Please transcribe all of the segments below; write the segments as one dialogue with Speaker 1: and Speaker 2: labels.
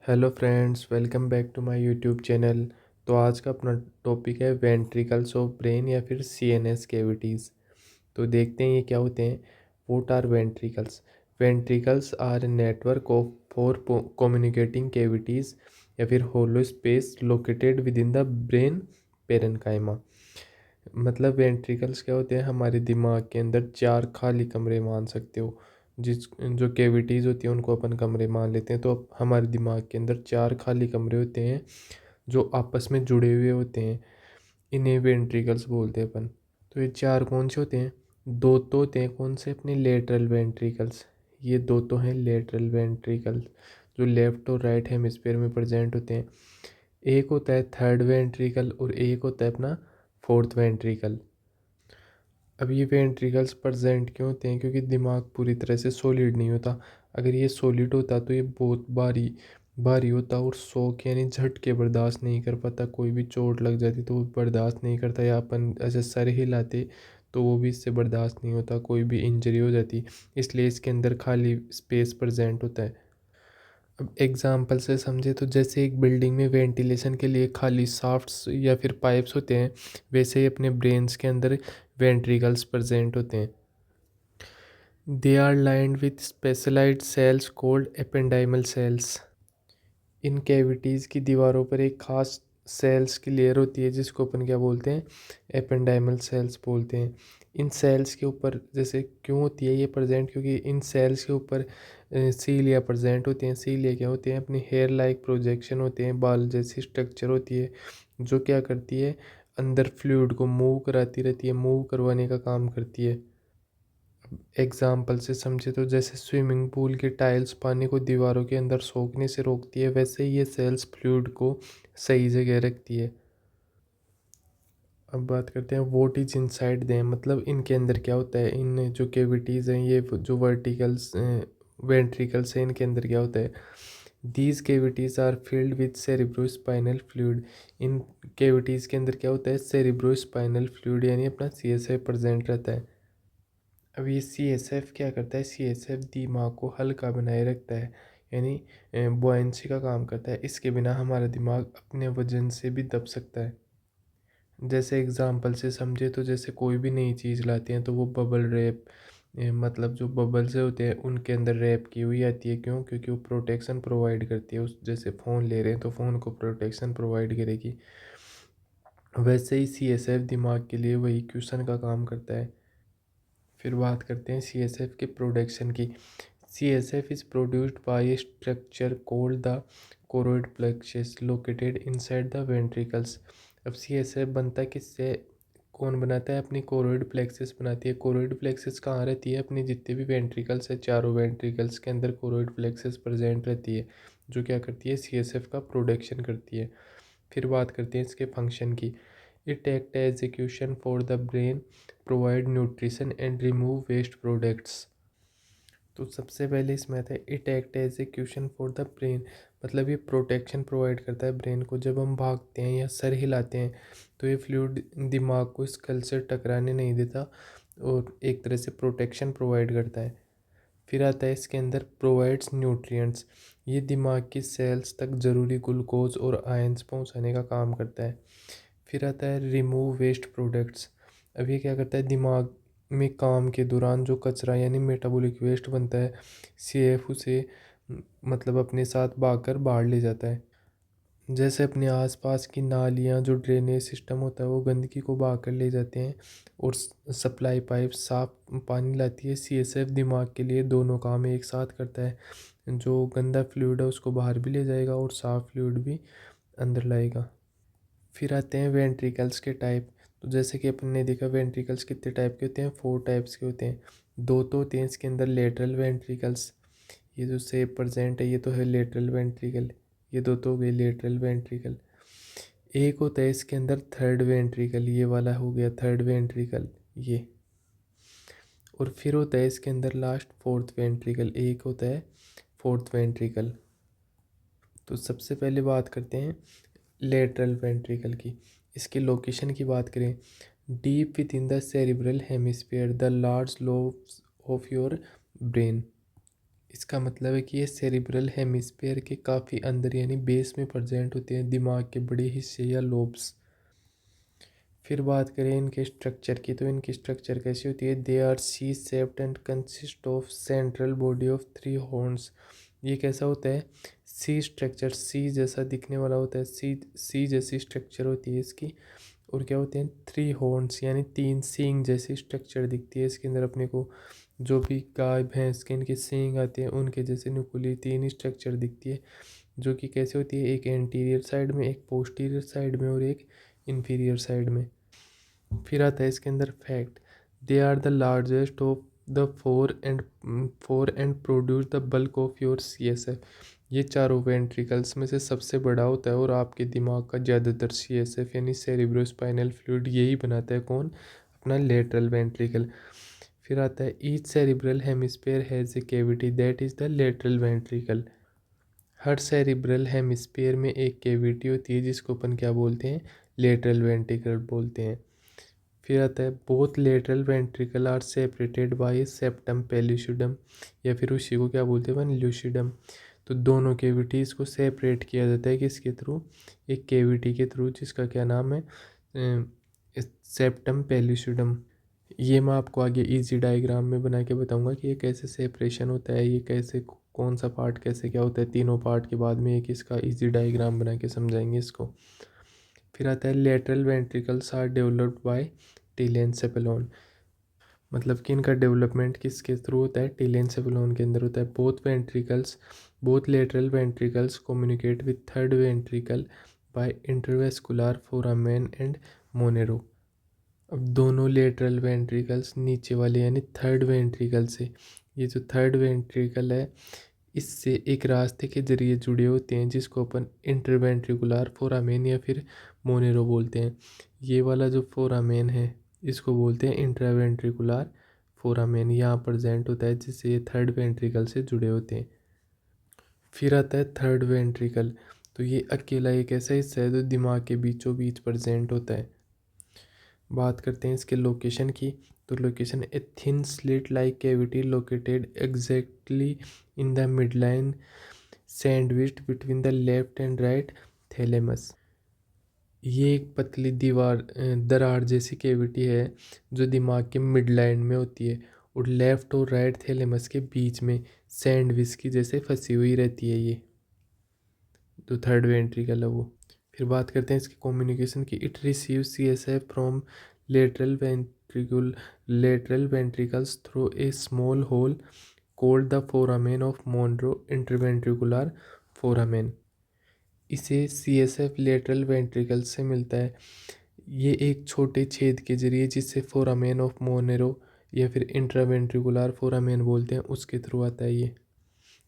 Speaker 1: Hello friends, welcome back to my YouTube channel. तो आज का अपना टॉपिक है वेंट्रिकल्स ऑफ ब्रेन या फिर सीएनएस कैविटीज़। तो देखते हैं ये क्या होते हैं। What are ventricles? Ventricles are a network of four communicating cavities या फिर hollow space located within the brain parenchyma. मतलब वेंट्रिकल्स क्या होते हैं, हमारे दिमाग के अंदर चार खाली कमरे मान सकते हो। जिस जो कैविटीज़ होती हैं उनको अपन कमरे मान लेते हैं। तो अब हमारे दिमाग के अंदर चार खाली कमरे होते हैं जो आपस में जुड़े हुए होते हैं। इन्हें वेंट्रिकल्स बोलते हैं अपन। तो ये चार कौन से होते हैं? दो तो होते हैं कौन से, अपने लेटरल वेंट्रिकल्स। ये दो तो हैं लेटरल वेंट्रिकल्स जो लेफ्ट और राइट हेमिस्फीयर में प्रेजेंट होते हैं। एक होता है थर्ड वेंट्रिकल और एक होता है अपना फोर्थ वेंट्रिकल। अब ये वेंट्रिकल्स प्रेजेंट क्यों होते हैं? क्योंकि दिमाग पूरी तरह से सॉलिड नहीं होता। अगर ये सॉलिड होता तो ये बहुत भारी भारी होता और शॉक यानी झटके बर्दाश्त नहीं कर पाता। कोई भी चोट लग जाती तो वो बर्दाश्त नहीं करता, या अपन ऐसे सर हिलाते तो वो भी इससे बर्दाश्त नहीं होता, कोई भी इंजरी हो जाती। इसलिए इसके अंदर खाली स्पेस प्रेजेंट होता है। अब एग्जाम्पल से समझे तो जैसे एक बिल्डिंग में वेंटिलेशन के लिए खाली शाफ्ट्स या फिर पाइप्स होते हैं, वैसे ही अपने ब्रेन्स के अंदर वेंट्रिकल्स प्रेजेंट होते हैं। They are lined with specialised cells called ependymal cells. इन कैविटीज़ की दीवारों पर एक खास सेल्स की लेयर होती है जिसको अपन क्या बोलते हैं, एपेंडाइमल सेल्स बोलते हैं। इन सेल्स के ऊपर जैसे क्यों होती है ये प्रेजेंट, क्योंकि इन सेल्स के ऊपर सीलिया प्रेजेंट होती हैं। सीलिया क्या होती हैं? अपनी हेयर लाइक प्रोजेक्शन होते हैं, बाल जैसी स्ट्रक्चर होती है जो क्या करती है, अंदर फ्लूइड को मूव कराती रहती है, मूव करवाने का काम करती है। एग्जाम्पल से समझे तो जैसे स्विमिंग पूल की टाइल्स पानी को दीवारों के अंदर सोखने से रोकती है, वैसे ही ये सेल्स फ्लूइड को सही जगह रखती है। अब बात करते हैं व्हाट इज इनसाइड देम, मतलब इनके अंदर क्या होता है। इन जो कैविटीज़ हैं, ये जो वर्टिकल्स वेंट्रिकल्स हैं, इनके अंदर क्या होता है। These cavities are filled with cerebrospinal fluid. इन कैविटीज़ के अंदर क्या होता है, सेरिब्रोस्पाइनल फ्लूइड यानी अपना सीएसएफ प्रेजेंट रहता है। अब ये सी एस एफ क्या करता है, सी एस एफ दिमाग को हल्का बनाए रखता है, यानी बुआंसी का काम करता है। इसके बिना हमारा दिमाग अपने वजन से भी दब सकता है। जैसे एग्जांपल से समझे तो जैसे कोई भी नई चीज़ लाते हैं तो वो बबल रैप, मतलब जो बबल से होते हैं उनके अंदर रैप की हुई आती है। क्यों? क्योंकि वो प्रोटेक्शन प्रोवाइड करती है। उस जैसे फ़ोन ले रहे हैं तो फ़ोन को प्रोटेक्शन प्रोवाइड करेगी, वैसे ही सी एस एफ दिमाग के लिए वही क्वेश्चन का काम करता है। फिर बात करते हैं सी एस एफ के प्रोडक्शन की। C S F is produced by a structure called the choroid plexus located inside the ventricles. अब सी एस एफ बनता है किससे? कौन बनाता है? अपनी कोरोइड प्लेक्सस बनाती है। कोरोइड प्लेक्सस कहाँ रहती है? अपनी जितने भी वेंट्रिकल्स है, चारों वेंट्रिकल्स के अंदर कोरोइड प्लेक्सस प्रेजेंट रहती है, जो क्या करती है, सी एस एफ का प्रोडक्शन करती है। फिर बात करते हैं इसके फंक्शन की। It act execution for the brain, provide nutrition and remove waste products. तो सबसे पहले इसमें आता है it act execution for the brain, मतलब ये प्रोटेक्शन प्रोवाइड करता है ब्रेन को। जब हम भागते हैं या सर हिलाते हैं तो ये फ्लूइड दिमाग को स्कल से टकराने नहीं देता और एक तरह से प्रोटेक्शन प्रोवाइड करता है। फिर आता है इसके अंदर प्रोवाइड्स न्यूट्रिएंट्स, ये दिमाग की सेल्स तक ज़रूरी ग्लूकोज और आयंस पहुंचाने का काम करता है। फिर आता है रिमूव वेस्ट प्रोडक्ट्स। अब ये क्या करता है, दिमाग में काम के दौरान जो कचरा यानी मेटाबॉलिक वेस्ट बनता है, सीएफ उसे मतलब अपने साथ भागकर बाहर ले जाता है। जैसे अपने आसपास की नालियाँ, जो ड्रेनेज सिस्टम होता है वो गंदगी को बहा कर ले जाते हैं और सप्लाई पाइप साफ पानी लाती है। सीएसएफ दिमाग के लिए दोनों काम एक साथ करता है, जो गंदा फ्लूइड है उसको बाहर भी ले जाएगा और साफ फ्लूइड भी अंदर लाएगा। फिर आते हैं वेंट्रिकल्स के टाइप। तो जैसे कि अपन ने देखा वेंट्रिकल्स कितने टाइप के होते हैं, 4 टाइप्स के होते हैं। दो तो होते हैं इसके अंदर लेटरल वेंट्रिकल्स, ये जो सेप प्रेजेंट है ये तो है लेटरल वेंट्रिकल, ये दो तो हो गए लेटरल वेंट्रिकल। एक होता है इसके अंदर थर्ड वेंट्रिकल, ये वाला हो गया थर्ड वेंट्रिकल ये। और फिर होता है इसके अंदर लास्ट फोर्थ वेंट्रिकल, एक होता है फोर्थ वेंट्रिकल। तो सबसे पहले बात करते हैं लेटरल वेंट्रिकल की। इसकी लोकेशन की बात करें, deep with in the cerebral hemisphere the large lobes of your brain. इसका मतलब है कि ये सेरिब्रल हेमिस्फीयर के काफ़ी अंदर यानी बेस में प्रेजेंट होते हैं, दिमाग के बड़े हिस्से या लोब्स। फिर बात करें इनके स्ट्रक्चर की, तो इनकी स्ट्रक्चर कैसी होती है? They are C shaped and consist of central body of 3 horns. ये कैसा होता है? सी स्ट्रक्चर, सी जैसा दिखने वाला होता है, सी जैसी स्ट्रक्चर होती है इसकी। और क्या होते हैं? 3 हॉर्न्स यानी 3 सींग जैसी स्ट्रक्चर दिखती है इसके अंदर अपने को। जो भी गाय भैंस के इनके सींग आते हैं उनके जैसे नुकीली 3 स्ट्रक्चर दिखती है, जो कि कैसे होती है? एक एंटीरियर साइड में, एक पोस्टीरियर साइड में और एक इंफीरियर साइड में। फिर आता है इसके अंदर fact. They are the largest of the four and produce the bulk of your CSF। ये चारों वेंट्रिकल्स में से सबसे बड़ा होता है और आपके दिमाग का ज़्यादातर CSF यानी सेरिब्रोस्पाइनल फ्लूइड यही बनाता है। कौन? अपना लेटरल वेंट्रिकल। फिर आता है each cerebral hemisphere has a cavity that is the lateral ventricle. Her cerebral hemisphere में एक कैविटी होती है जिसको अपन क्या बोलते हैं? लेटरल वेंट्रिकल बोलते हैं। फिर आता है both lateral ventricle are separated by septum pellucidum, या फिर उसी को क्या बोलते हैं? ल्यूसिडम। तो दोनों केविटीज़ को सेपरेट किया जाता है किसके थ्रू? एक केविटी के थ्रू जिसका क्या नाम है? सेप्टम पेल्यूसिडम। ये मैं आपको आगे इजी डायग्राम में बना के बताऊंगा कि ये कैसे सेपरेशन होता है, ये कैसे कौन सा पार्ट कैसे क्या होता है। तीनों पार्ट के बाद में एक इसका इजी डायग्राम बना के समझाएंगे इसको। फिर आता है lateral ventricles are developed by telencephalon. मतलब कि इनका डेवलपमेंट किसके थ्रू होता है? टीलेनसेफेलोन के अंदर होता है। Both lateral ventricles communicate with third ventricle by intervascular foramen and Monro. अब दोनों लेटरल वेंट्रिकल्स नीचे वाले यानी थर्ड वेंट्रिकल से, ये जो थर्ड वेंट्रिकल है इससे एक रास्ते के जरिए जुड़े होते हैं जिसको अपन इंटरवेंट्रिकुलर फोरामेन या फिर मोनेरो बोलते हैं। ये वाला जो फोरामेन है इसको बोलते हैं इंट्रावेंट्रिकुलर फोरामेन, यहाँ प्रेजेंट होता है जिससे ये थर्ड वेंट्रिकल से जुड़े होते हैं। फिर आता है थर्ड वेंट्रिकल। तो ये अकेला एक ऐसा हिस्सा है जो दिमाग के बीचों बीच प्रेजेंट होता है। बात करते हैं इसके लोकेशन की, तो location a thin slit like cavity located exactly in the midline sandwiched between the left and right thalamus. ये एक पतली दरार जैसी कैविटी है जो दिमाग के मिड लाइन में होती है और लेफ्ट और राइट थैलेमस के बीच में सैंडविच की जैसे फंसी हुई रहती है ये, तो थर्ड वेंट्रिकल है वो। फिर बात करते हैं इसकी कम्युनिकेशन की। It receive CSF from lateral ventricle lateral ventricles through a small hole called the foramen of Monro interventricular foramen. इसे CSF लेटरल वेंट्रिकल से मिलता है। ये एक छोटे छेद के जरिए जिससे फोरामेन ऑफ मोनेरो या फिर इंट्रावेंट्रिकुलर फोरामेन बोलते हैं उसके थ्रू आता है ये,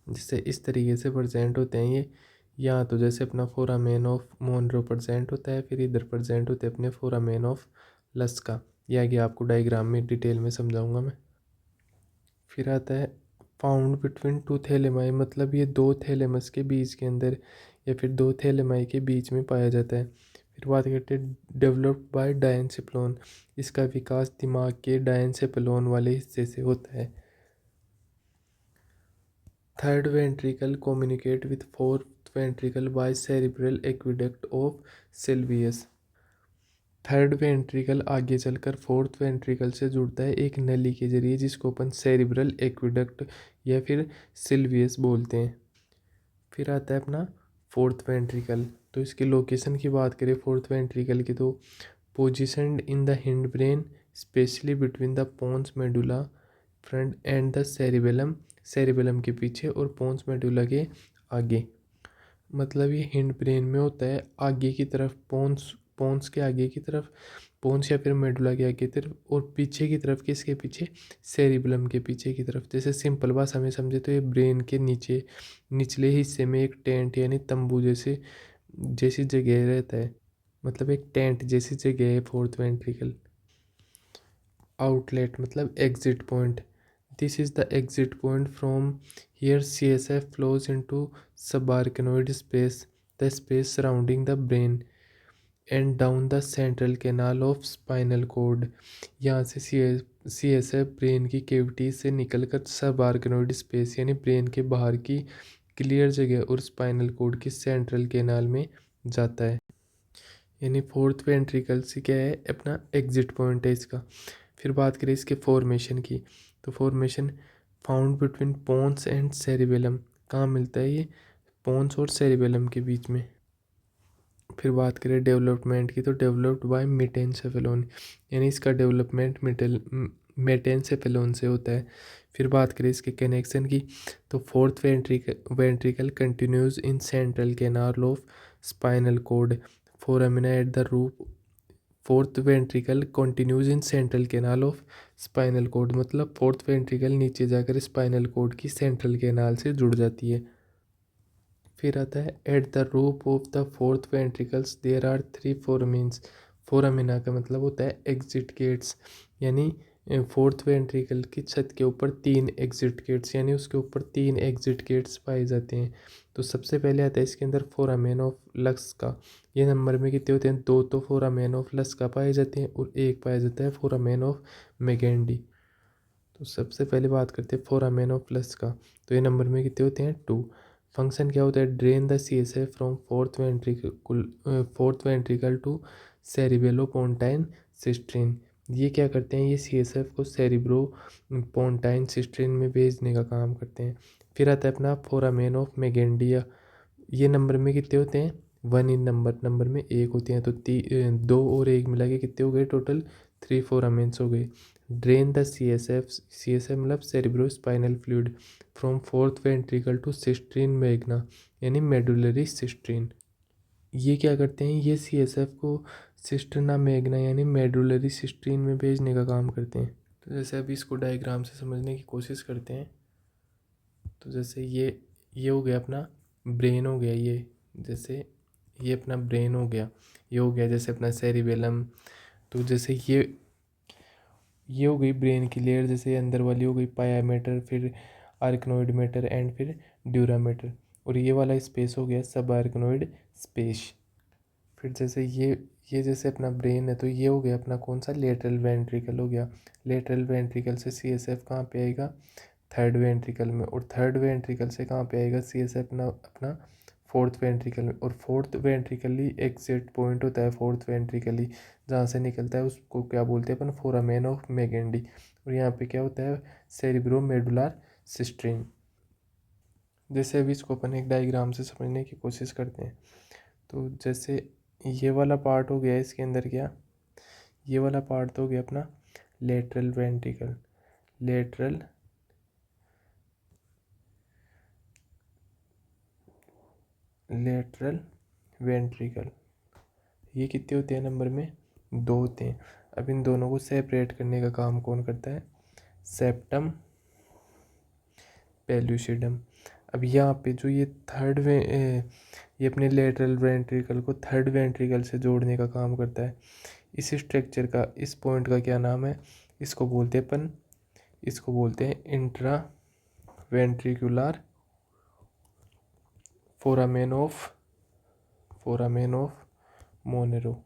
Speaker 1: जिससे इस तरीके से प्रेजेंट होते हैं ये। यहाँ तो जैसे अपना फोरामेन ऑफ मोनरो प्रेजेंट होता है, फिर इधर प्रेजेंट होते हैं अपने फोरामेन ऑफ लस्का। ये आगे आपको डायग्राम में डिटेल में समझाऊंगा मैं। फिर आता है फाउंड बिटवीन 2 थैलेमाई, मतलब ये 2 थैलेमस के बीच के अंदर या फिर 2 थैलेमाई के बीच में पाया जाता है। फिर बात करते हैं डेवलप्ड बाय डायनसेप्लोन। इसका विकास दिमाग के डायनसेप्लोन वाले हिस्से से होता है। Third ventricle communicate with fourth ventricle by cerebral aqueduct of Sylvius. Third ventricle आगे चलकर फोर्थ वेंट्रिकल से जुड़ता है एक नली के जरिए जिसको अपन सेरिब्रल एक्विडक्ट या फिर सिल्वियस बोलते हैं। फिर आता है अपना फोर्थ वेंट्रिकल। तो इसकी लोकेशन की बात करें फोर्थ वेंट्रिकल की, तो positioned in the hindbrain specially between the pons medulla front and the cerebellum, cerebellum के पीछे और पोन्स मेडुला के आगे। मतलब ये हिंड ब्रेन में होता है आगे की तरफ, पोन्स पोन्स के आगे की तरफ, पोन्स या फिर मेडुला के आगे की तरफ, और पीछे की तरफ किसके पीछे? सेरिबेलम के पीछे की तरफ। जैसे सिंपल भाषा में समझे तो ये ब्रेन के नीचे निचले हिस्से में एक टेंट यानी तंबू जैसे जैसी जगह रहता है, मतलब एक टेंट जैसी जगह है फोर्थ वेंट्रिकल। आउटलेट मतलब exit point. This is the exit point from here CSF flows into subarachnoid space, the space surrounding the brain and down the central canal of spinal cord। यहाँ से CSF brain की cavity से निकलकर सब arachnoid space यानी brain के बाहर की क्लियर जगह और स्पाइनल कॉर्ड की सेंट्रल कैनाल में जाता है। यानी फोर्थ वेंट्रिकल से क्या है, अपना एग्जिट पॉइंट है इसका। फिर बात करें इसके फॉर्मेशन की, तो formation found between pons and cerebellum, कहाँ मिलता है ये, पोन्स और सेरिबेलम के बीच में। फिर बात करें डेवलपमेंट की, तो डेवलप्ड बाय मेटेनसेफेलोन, यानी इसका डेवलपमेंट मेटेनसेफेलोन से होता है। फिर बात करें इसके कनेक्शन की, तो fourth ventricle continues in central canal of spinal cord foramina at the roof. Fourth ventricle continues in central canal of spinal cord, मतलब फोर्थ वेंट्रिकल नीचे जाकर स्पाइनल कॉर्ड की सेंट्रल कैनाल से जुड़ जाती है। फिर आता है at the roof of the fourth ventricles there are 3 foramens. Foramina का मतलब होता है एग्जिट गेट्स, यानी फोर्थ वेंट्रिकल की छत के ऊपर 3 एग्जिट गेट्स, यानी उसके ऊपर 3 एग्जिट गेट्स पाए जाते हैं। तो सबसे पहले आता है इसके अंदर फोरामेन ऑफ लक्स का। ये नंबर में कितने होते हैं, 2 तो फोरामेन ऑफ लक्स का पाए जाते हैं और 1 पाया जाता है फोरामेन ऑफ मैगेंडी। तो सबसे पहले बात करते हैं फोरामेन ऑफ लक्स का, तो ये नंबर में कितने होते हैं, 2। फंक्शन क्या होता है, drain the CSF from fourth ventricle to cerebellopontine cistern. ये क्या करते हैं, ये सीएसएफ को सेरिब्रो पोंटाइन सिस्ट्रीन में भेजने का काम करते हैं। फिर आता है अपना फोरामेन ऑफ मैगेंडिया। ये नंबर में कितने होते हैं, 1 इन नंबर में 1 होते हैं, तो 2 और 1 मिला के कितने हो गए, टोटल 3 फोरामेन्स हो गए। Drain the C S F मतलब cerebro spinal fluid from fourth ventricle to cistern magna, यानी मेडुलरी सिस्ट्रीन। ये क्या करते हैं, ये सीएसएफ को सिस्टर्ना मैग्ना यानी मेडुलरी सिस्ट्रीन में भेजने का काम करते हैं। तो जैसे अभी इसको डायग्राम से समझने की कोशिश करते हैं, तो जैसे ये हो गया अपना ब्रेन हो गया, ये जैसे ये अपना ब्रेन हो गया, ये हो गया जैसे अपना सेरिबेलम। तो जैसे ये हो गई ब्रेन की लेयर, जैसे अंदर वाली हो गई पाया मैटर, फिर आर्कनोइड मैटर एंड फिर ड्यूरा मैटर, और ये वाला स्पेस हो गया सब आर्कनोइड स्पेस। फिर जैसे ये जैसे अपना ब्रेन है, तो ये हो गया अपना कौन सा, लेटरल वेंट्रिकल हो गया। लेटरल वेंट्रिकल से सीएसएफ कहाँ पे आएगा, थर्ड वेंट्रिकल में, और थर्ड वेंट्रिकल से कहाँ पे आएगा सीएसएफ अपना अपना फोर्थ वेंट्रिकल में। और फोर्थ वेंट्रिकली एग्जिट पॉइंट होता है, फोर्थ वेंट्रिकली जहाँ से निकलता है उसको क्या बोलते हैं अपन, फोरामेन ऑफ मैगेंडी। और यहाँ पे क्या होता है, सेरिब्रो मेडुलर सिस्ट्रीन। जैसे अभी इसको अपन एक डायग्राम से समझने की कोशिश करते हैं, तो जैसे ये वाला पार्ट हो गया इसके अंदर क्या, ये वाला पार्ट तो हो गया अपना lateral ventricle, lateral lateral ventricle. ये कितने होते हैं नंबर में, 2 होते हैं। अब इन दोनों को सेपरेट करने का काम कौन करता है, सेप्टम पेल्यूसिडम। अब यहाँ पे जो ये ये अपने लेटरल वेंट्रिकल को थर्ड वेंट्रिकल से जोड़ने का काम करता है। इस स्ट्रक्चर का, इस पॉइंट का क्या नाम है, इसको बोलते हैं अपन, इसको बोलते हैं intra ventricular foramen of Monero.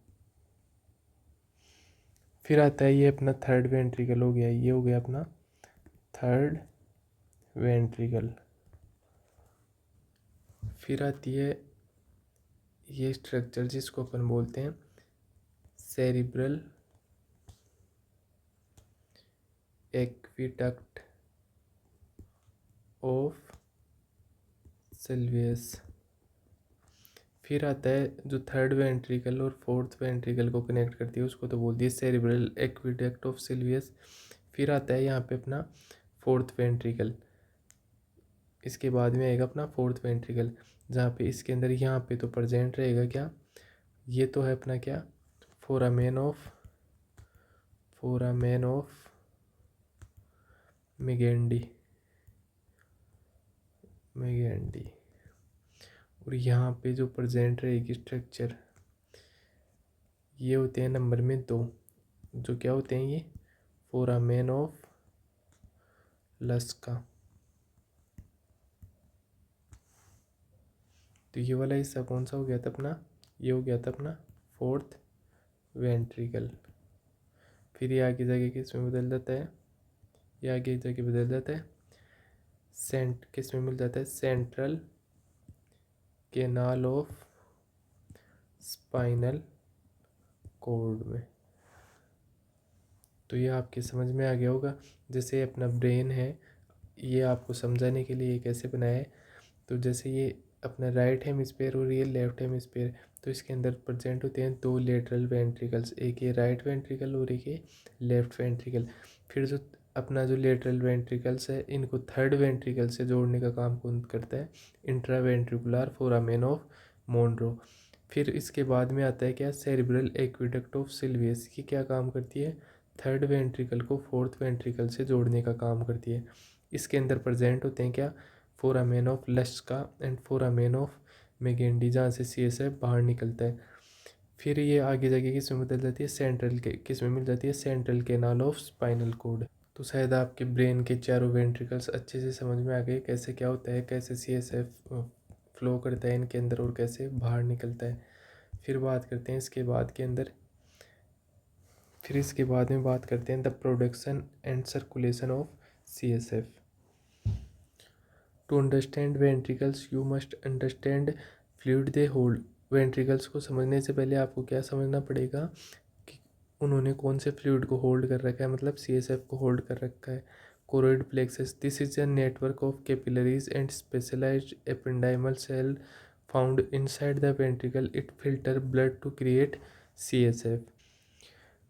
Speaker 1: फिर आता है ये अपना थर्ड वेंट्रिकल हो गया, ये हो गया अपना थर्ड वेंट्रिकल। फिर आती है ये स्ट्रक्चर जिसको अपन बोलते हैं सेरिब्रल एक्विडक्ट ऑफ सिल्वियस। फिर आता है जो थर्ड वेंट्रिकल और फोर्थ वेंट्रिकल को कनेक्ट करती है उसको तो बोलती है सेरिब्रल एक्विडक्ट ऑफ सिल्वियस। फिर आता है यहाँ पे अपना फोर्थ वेंट्रिकल, इसके बाद में आएगा अपना फोर्थ वेंट्रिकल, जहाँ पे इसके अंदर यहाँ पे तो प्रेजेंट रहेगा क्या, ये तो है अपना क्या, फोरामेन ऑफ मैगेंडी। और यहाँ पे जो प्रेजेंट रहेगी स्ट्रक्चर, ये होते हैं नंबर में 2, जो क्या होते हैं, ये फोरामेन ऑफ लस्का। तो ये वाला हिस्सा कौन सा हो गया था अपना, ये हो गया था अपना फोर्थ वेंट्रिकल। फिर ये आगे जाके किस में बदल जाता है, ये आगे जाके बदल जाता है किस में मिल जाता है, central canal of spinal cord में। तो ये आपके समझ में आ गया होगा। जैसे अपना ब्रेन है, ये आपको समझाने के लिए ये कैसे बनाया है। तो जैसे ये अपना राइट हेमिस्फीयर और ये लेफ्ट हेमिस्फीयर, तो इसके अंदर प्रेजेंट होते हैं दो लेटरल वेंट्रिकल्स, एक ये राइट वेंट्रिकल और एक ये लेफ्ट वेंट्रिकल। फिर जो अपना जो लेटरल वेंट्रिकल्स है, इनको थर्ड वेंट्रिकल से जोड़ने का काम कौन करता है, intraventricular foramen of Monro. फिर इसके बाद में आता है क्या, सेरिब्रल एक्विडक्ट ऑफ सिल्वियस, की क्या काम करती है, थर्ड वेंट्रिकल को फोर्थ वेंट्रिकल से जोड़ने का काम करती है। इसके अंदर प्रेजेंट होते हैं क्या, foramen of Luschka and foramen of Magendie, जहाँ से CSF बाहर निकलता है। फिर ये आगे जाके किस में बदल जाती है, सेंट्रल के किस में मिल जाती है, central canal of spinal cord. तो शायद आपके ब्रेन के चारों वेंट्रिकल्स अच्छे से समझ में आ गए, कैसे क्या होता है, कैसे CSF फ्लो करता है इनके अंदर और कैसे बाहर निकलता है। फिर बात करते हैं इसके बाद के अंदर, फिर इसके बाद में बात करते हैं the production and circulation of CSF। To understand ventricles you must understand fluid they hold. Ventricles को समझने से पहले आपको क्या समझना पड़ेगा कि उन्होंने कौन से फ्लूइड को होल्ड कर रखा है, मतलब CSF को होल्ड कर रखा है। Choroid plexus, this is a network of capillaries and specialised ependymal cell found inside the ventricle, it filter blood to create CSF।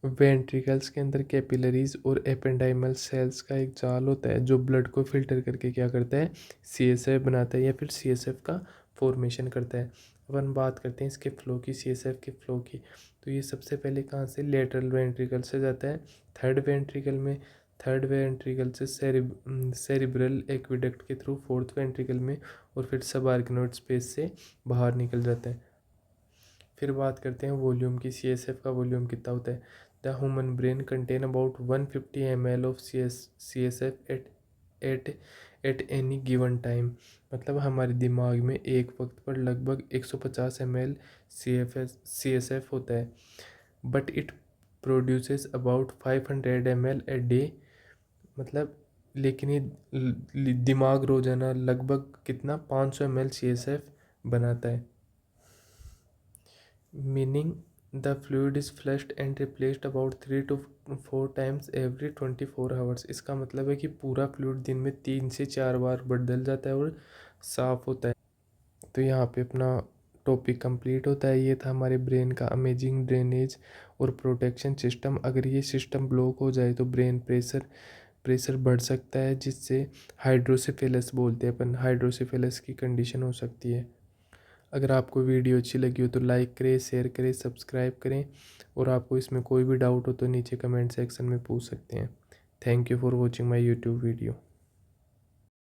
Speaker 1: Ventricles के अंदर कैपिलरीज और एपेंडाइमल सेल्स का एक जाल होता है जो ब्लड को फिल्टर करके क्या करता है, CSF बनाता है या फिर CSF का फॉर्मेशन करता है। अब हम बात करते हैं इसके फ्लो की, CSF के फ्लो की। तो ये सबसे पहले कहाँ से, लेटरल वेंट्रिकल से जाता है थर्ड वेंट्रिकल में, थर्ड वेंट्रिकल से सेरिब्रल एक्विडक्ट के थ्रू फोर्थ वेंट्रिकल में, और फिर सब आर्गेनोइड स्पेस से बाहर निकल जाता है। फिर बात करते हैं वॉल्यूम की, CSF का वॉल्यूम कितना होता है। The human brain contain about 150 ml of CSF at any given time. मतलब हमारे दिमाग में एक वक्त पर लगभग 150 ml CSF होता है, but it produces about 500 ml a day. मतलब लेकिन ये दिमाग रोजाना लगभग कितना 500 ml CSF बनाता है। Meaning the fluid is flushed and replaced about 3 to 4 times every 24 hours। इसका मतलब है कि पूरा फ्लूइड दिन में 3 से 4 बार बदल जाता है और साफ होता है। तो यहाँ पे अपना टॉपिक कंप्लीट होता है। ये था हमारे ब्रेन का अमेजिंग ड्रेनेज और प्रोटेक्शन सिस्टम। अगर ये सिस्टम ब्लॉक हो जाए तो ब्रेन प्रेशर बढ़ सकता है, जिससे हाइड्रोसेफेलस बोलते हैं अपन, हाइड्रोसेफेलस की कंडीशन हो सकती है। अगर आपको वीडियो अच्छी लगी हो तो लाइक करें, शेयर करें, सब्सक्राइब करें, और आपको इसमें कोई भी डाउट हो तो नीचे कमेंट सेक्शन में पूछ सकते हैं। Thank you for watching my YouTube video.